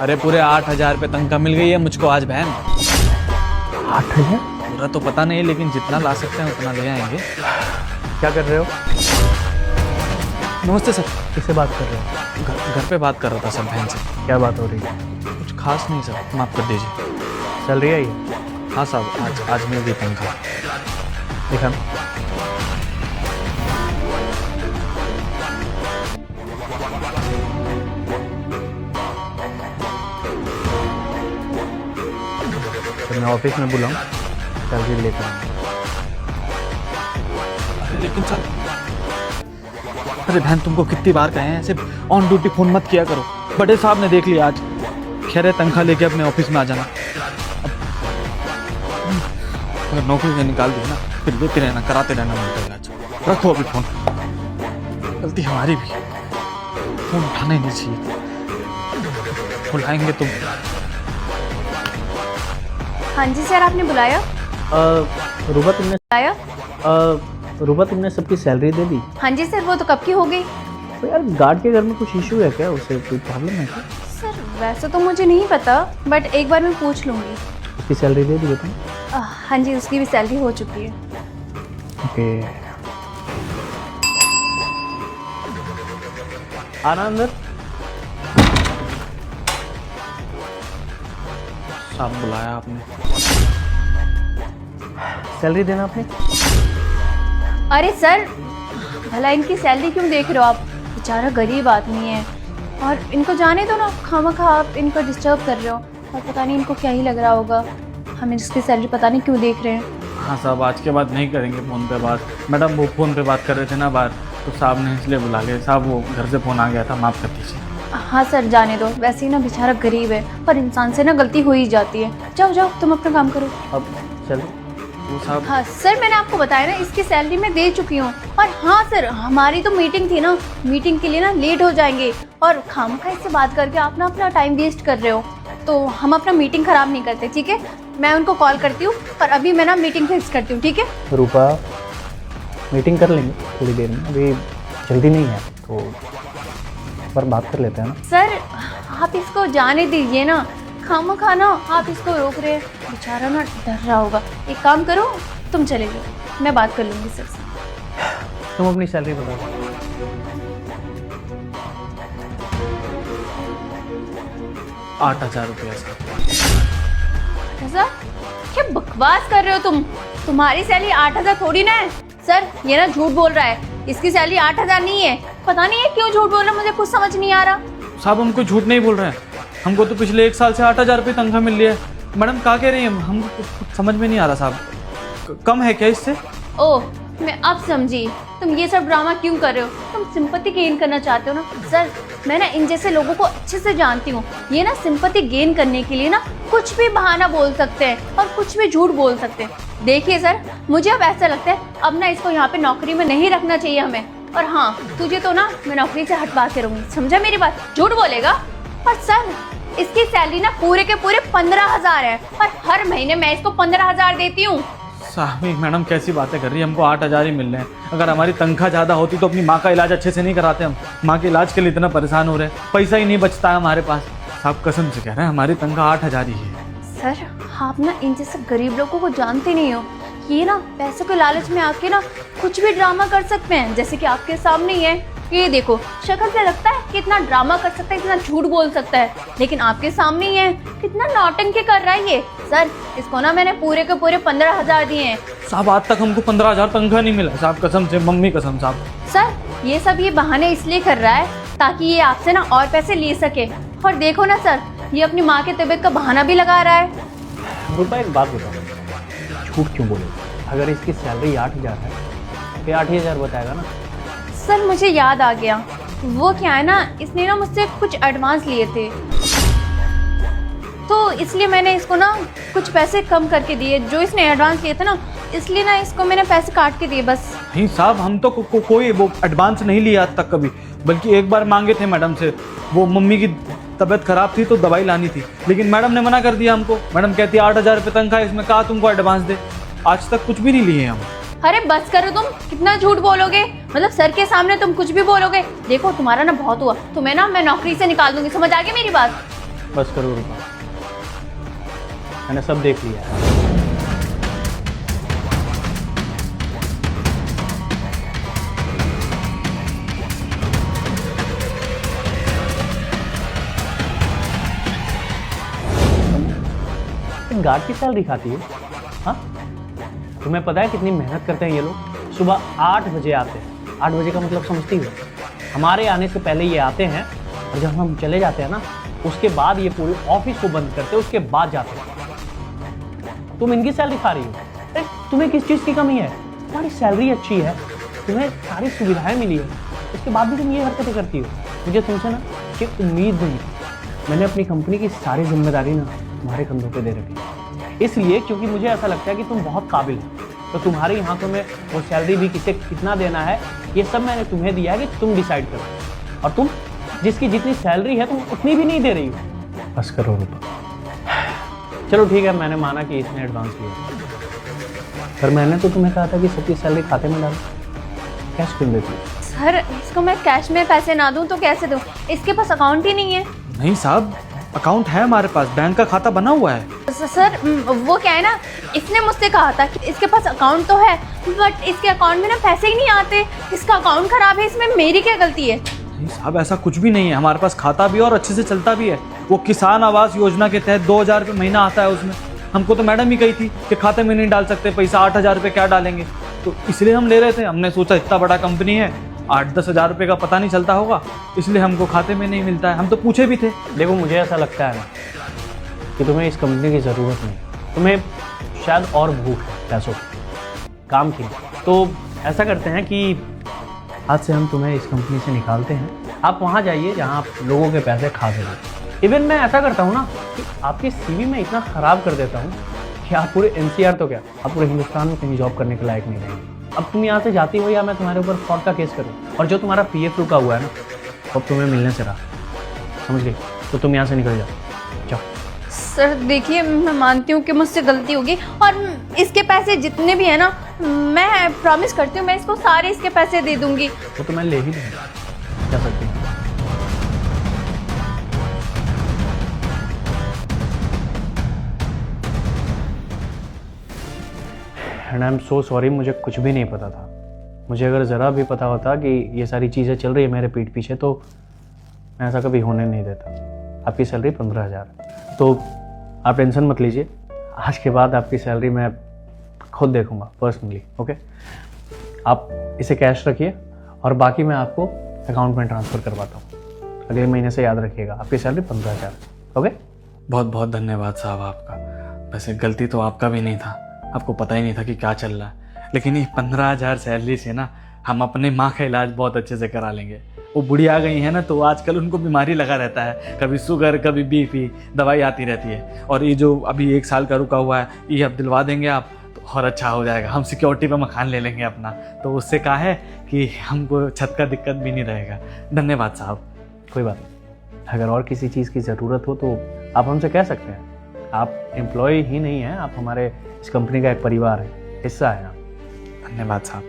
अरे पूरे 8,000 रुपये तनख्वाह मिल गई है मुझको आज बहन। 8,000? पूरा तो पता नहीं लेकिन जितना ला सकते हैं उतना ले आएंगे। क्या कर रहे हो? नमस्ते सर। किससे बात कर रहे हो? घर पे बात कर रहा था सर बहन से। क्या बात हो रही है? कुछ खास नहीं सर, माफ़ कर दीजिए। सैलरी आई है? हाँ साहब, आज मिल गई तनख्वाह। दिखा। तो मैं ऑफिस में बुलाऊं, सैलरी लेकर आऊँ। लेकिन सर, अरे बहन तुमको कितनी बार कहे हैं ऐसे ऑन ड्यूटी फ़ोन मत किया करो। बड़े साहब ने देख लिया आज। खैर है, तनख्वाह लेके अपने ऑफिस में आ जाना। अगर नौकरी से निकाल दिया ना फिर देते रहना, कराते रहना मेडिकल इलाज। रखो अभी फ़ोन। गलती हमारी भी है, फ़ोन उठाना ही नहीं चाहिए। बुलाएंगे तुम। हाँ जी सर, आपने बुलाया? रूबा तुमने रूबा तुमने सबकी सैलरी दे दी? हाँ जी सर, वो तो कब की हो गई। तो यार गार्ड के घर में कुछ इशू है क्या? उसे कोई प्रॉब्लम है क्या? सर वैसे तो मुझे नहीं पता, बट एक बार मैं पूछ लूँगी। उसकी सैलरी दे दी है तुम? हाँ जी, उसकी भी सैलरी हो चुकी है। ओके, आना अंदर। साहब बुलाया आपने? सैलरी देना आपने? अरे सर, भला इनकी सैलरी क्यों देख रहे हो आप? बेचारा गरीब आदमी है, और इनको जाने दो ना। खामखा आप इनको डिस्टर्ब कर रहे हो, और पता नहीं इनको क्या ही लग रहा होगा। हम इसकी सैलरी पता नहीं क्यों देख रहे हैं। हाँ साहब, आज के बाद नहीं करेंगे फ़ोन पे बात। मैडम वो फ़ोन पे बात कर रहे थे ना बाहर, तो साहब ने इसलिए बुला लिया। साहब वो घर से फ़ोन आ गया था, माफ़ कर दीजिए। हाँ सर, जाने दो। वैसे ही ना बेचारा गरीब है, पर इंसान से ना गलती हो ही जाती है। जाओ जाओ, तुम अपना काम करो। अब चलो। वो साहब, हाँ सर, मैंने आपको बताया ना, इसकी सैलरी मैं दे चुकी हूँ। और हाँ सर, हमारी तो मीटिंग थी ना, मीटिंग के लिए ना लेट हो जाएंगे, और खामखा इससे बात करके आप ना अपना टाइम वेस्ट कर रहे हो। तो हम अपना मीटिंग ख़राब नहीं करते, ठीक है? मैं उनको कॉल करती हूँ, और अभी मैं ना मीटिंग फिक्स करती हूँ, ठीक है? रूपा, मीटिंग कर लेंगे थोड़ी देर में, अभी जल्दी नहीं है तो पर बात कर लेते हैं ना। सर आप इसको जाने दीजिए ना, खामखा ना आप इसको रोक रहे हैं। बेचारा ना डर रहा होगा। एक काम करो, तुम चले जाओ, मैं बात कर लूँगी सर से। तुम अपनी सैलरी बताओ। 8,000 रुपया साहब। ऐसा क्या बकवास कर रहे हो तुम? तुम्हारी सैलरी 8,000 थोड़ी ना है। सर ये ना झूठ बोल रहा है, इसकी सैलरी 8,000 नहीं है। पता नहीं है क्यों झूठ बोल रहा है, मुझे कुछ समझ नहीं आ रहा। साहब हम कोई झूठ नहीं बोल रहे हैं, हमको तो पिछले 1 साल से 8,000 रुपये तनख्वाह मिल रही है। मैडम क्या कह रही हैं? हमको कुछ समझ में नहीं आ रहा साहब। कम है क्या इससे? ओह, मैं अब समझी तुम ये सब ड्रामा क्यों कर रहे हो। तुम सिंपैथी गेन करना चाहते हो ना। सर मैं ना इन जैसे लोगों को अच्छे से जानती हूँ। ये ना सिंपैथी गेन करने के लिए ना कुछ भी बहाना बोल सकते हैं और कुछ भी झूठ बोल सकते हैं। देखिए सर, मुझे अब ऐसा लगता है अब ना इसको यहाँ पे नौकरी में नहीं रखना चाहिए हमें। और हाँ, तुझे तो ना मैं नौकरी से हटवा के रहूँगी, समझा मेरी बात? झूठ बोलेगा। और सर इसकी सैलरी ना पूरे के पूरे 15,000 है, और हर महीने मैं इसको 15,000 देती हूँ। साहब मैडम कैसी बातें कर रही है? हमको 8,000 ही मिल रहे हैं। अगर हमारी तनख्वाह ज़्यादा होती तो अपनी माँ का इलाज अच्छे से नहीं कराते हम। माँ के इलाज के लिए इतना परेशान हो रहे हैं, पैसा ही नहीं बचता है हमारे पास। साहब कसम से कह रहे हैं, हमारी तनख्वाह 8,000 ही है। सर आप ना इन जैसे गरीब लोगों को जानते नहीं हो। ये ना पैसों के लालच में आके ना कुछ भी ड्रामा कर सकते हैं, जैसे कि आपके सामने ही है। ये देखो, शक्ल से लगता है कि इतना ड्रामा कर सकता है, इतना झूठ बोल सकता है, लेकिन आपके सामने ही है कितना नौटंकी कर रहा है ये। सर इसको ना मैंने पूरे के पूरे 15,000 दिए हैं। साहब आज तक हमको 15,000 तनख्वाह नहीं मिला साहब, कसम से, मम्मी कसम साहब। सर ये सब ये बहाने इसलिए कर रहा है ताकि ये आपसे ना और पैसे ले सके। और देखो ना सर, ये अपनी माँ की तबीयत का बहाना भी लगा रहा है। रूपा एक बात बताओ, झूठ क्यों बोले? अगर इसकी सैलरी 8,000 है तो 8,000 बताएगा ना। सर मुझे याद आ गया, वो क्या है ना, इसने ना मुझसे कुछ एडवांस लिए थे, तो इसलिए मैंने इसको ना कुछ पैसे कम करके दिए। जो इसने एडवांस लिए थे ना, इसलिए ना इसको मैंने पैसे काट के दिए बस। नहीं साहब, हम तो कोई वो एडवांस नहीं लिया आज तक कभी, बल्कि एक बार मांगे थे मैडम से। वो मम्मी की तबीयत खराब थी तो दवाई लानी थी, लेकिन मैडम ने मना कर दिया हमको। मैडम कहती है 8,000 रुपये तनख्वाह, इसमें कहा तुमको एडवांस दे। आज तक कुछ भी नहीं लिए हम। अरे बस करो, तुम कितना झूठ बोलोगे? मतलब सर के सामने तुम कुछ भी बोलोगे। देखो तुम्हारा ना बहुत हुआ, तुम्हें ना मैं नौकरी से निकाल दूंगी, समझ आ गई मेरी बात? बस करो रूपा, मैंने सब देख लिया है। तुम गार्ड की सैलरी खाती हो? हाँ, तुम्हें पता है कितनी मेहनत करते हैं ये लोग? सुबह 8 बजे आते हैं। 8 बजे का मतलब समझती हो? हमारे आने से पहले ये आते हैं और जब हम चले जाते हैं ना, उसके बाद ये पूरे ऑफिस को बंद करते हैं, उसके बाद जाते हैं। तुम इनकी सैलरी खा रही हो? अरे तुम्हें किस चीज़ की कमी है? तुम्हारी सैलरी अच्छी है, तुम्हें सारी सुविधाएं मिली है, उसके बाद भी तुम ये हरकतें करती हो। मुझे तुमसे ना कि उम्मीद नहीं। मैंने अपनी कंपनी की सारी जिम्मेदारी ना तुम्हारे कंधों पे दे रखी है, इसलिए क्योंकि मुझे ऐसा लगता है कि तुम बहुत काबिल हो। तो तुम्हारे यहाँ तो मैं वो सैलरी भी किसे कितना देना है, ये सब मैंने तुम्हें दिया है कि तुम डिसाइड करो। और तुम जिसकी जितनी सैलरी है तुम उतनी भी नहीं दे रही हो। बस करो रूपा। चलो ठीक है, मैंने माना कि इसने एडवांस लिया, पर मैंने तो तुम्हें कहा था कि सबकी सैलरी खाते में डालो, कैश क्यों देती हो? सर इसको मैं कैश में पैसे ना दूं तो कैसे दूं? इसके पास अकाउंट ही नहीं है। नहीं साहब, अकाउंट है हमारे पास, बैंक का खाता बना हुआ है। सर वो क्या है ना, इसने मुझसे कहा था कि इसके पास अकाउंट तो है बट इसके अकाउंट में ना पैसे ही नहीं आते। इसका अकाउंट खराब है, इसमें मेरी क्या गलती है? नहीं साहब, ऐसा कुछ भी नहीं है, हमारे पास खाता भी है और अच्छे से चलता भी है। वो किसान आवास योजना के तहत 2000 रुपये महीना आता है उसमें। हमको तो मैडम ही कही थी कि खाते में नहीं डाल सकते पैसा, 8000 रुपये क्या डालेंगे, तो इसलिए हम ले रहे थे। हमने सोचा इतना बड़ा कंपनी है, 8-10 हज़ार रुपये का पता नहीं चलता होगा, इसलिए हमको खाते में नहीं मिलता है। हम तो पूछे भी थे। देखो मुझे ऐसा लगता है ना कि तुम्हें इस कंपनी की ज़रूरत नहीं, तुम्हें शायद और भूख है पैसों की, काम की। तो ऐसा करते हैं कि आज से हम तुम्हें इस कंपनी से निकालते हैं। आप वहाँ जाइए जहाँ आप लोगों के पैसे खा सकें। इवन मैं ऐसा करता हूँ ना कि आपकी CV में इतना ख़राब कर देता हूँ कि आप पूरे NCR तो क्या, आप पूरे हिंदुस्तान में कहीं जॉब करने के लायक नहीं रहेंगे। अब तुम यहाँ से जाती हो या मैं तुम्हारे ऊपर फ्रॉड का केस करूँ, और जो तुम्हारा PF रुका हुआ है ना, अब तुम्हें मिलने से रहा, समझ गई? तो तुम यहाँ से निकल जाओ, जाओ। सर देखिए, मैं मानती हूँ कि मुझसे गलती होगी और इसके पैसे जितने भी है ना, मैं प्रॉमिस करती हूँ मैं इसको सारे इसके पैसे दे दूंगी। वो तो मैं ले ही लूँगा, जा सकती हूँ। And I am so sorry, मुझे कुछ भी नहीं पता था। मुझे अगर ज़रा भी पता होता कि ये सारी चीज़ें चल रही है मेरे पीठ पीछे, तो मैं ऐसा कभी होने नहीं देता। आपकी सैलरी 15,000, तो आप टेंशन मत लीजिए। आज के बाद आपकी सैलरी मैं खुद देखूंगा पर्सनली, ओके? आप इसे कैश रखिए और बाकी मैं आपको अकाउंट में ट्रांसफ़र करवाता हूँ। अगले महीने से याद रखिएगा, आपकी सैलरी 15,000, ओके? बहुत बहुत धन्यवाद साहब आपका। वैसे गलती तो आपका भी नहीं था, आपको पता ही नहीं था कि क्या चल रहा है, लेकिन ये 15,000 सैलरी से ना हम अपने माँ का इलाज बहुत अच्छे से करा लेंगे। वो बूढ़ी आ गई है ना, तो आजकल उनको बीमारी लगा रहता है, कभी शुगर कभी BP, दवाई आती रहती है। और ये जो अभी 1 साल का रुका हुआ है, ये अब दिलवा देंगे आप तो और अच्छा हो जाएगा। हम सिक्योरिटी पे मकान ले लेंगे अपना, तो उससे कहा है कि हमको छत का दिक्कत भी नहीं रहेगा। धन्यवाद साहब। कोई बात नहीं, अगर और किसी चीज़ की ज़रूरत हो तो आप हमसे कह सकते हैं। आप एम्प्लॉय ही नहीं हैं, आप हमारे इस कंपनी का एक परिवार है, हिस्सा है आप। धन्यवाद साहब।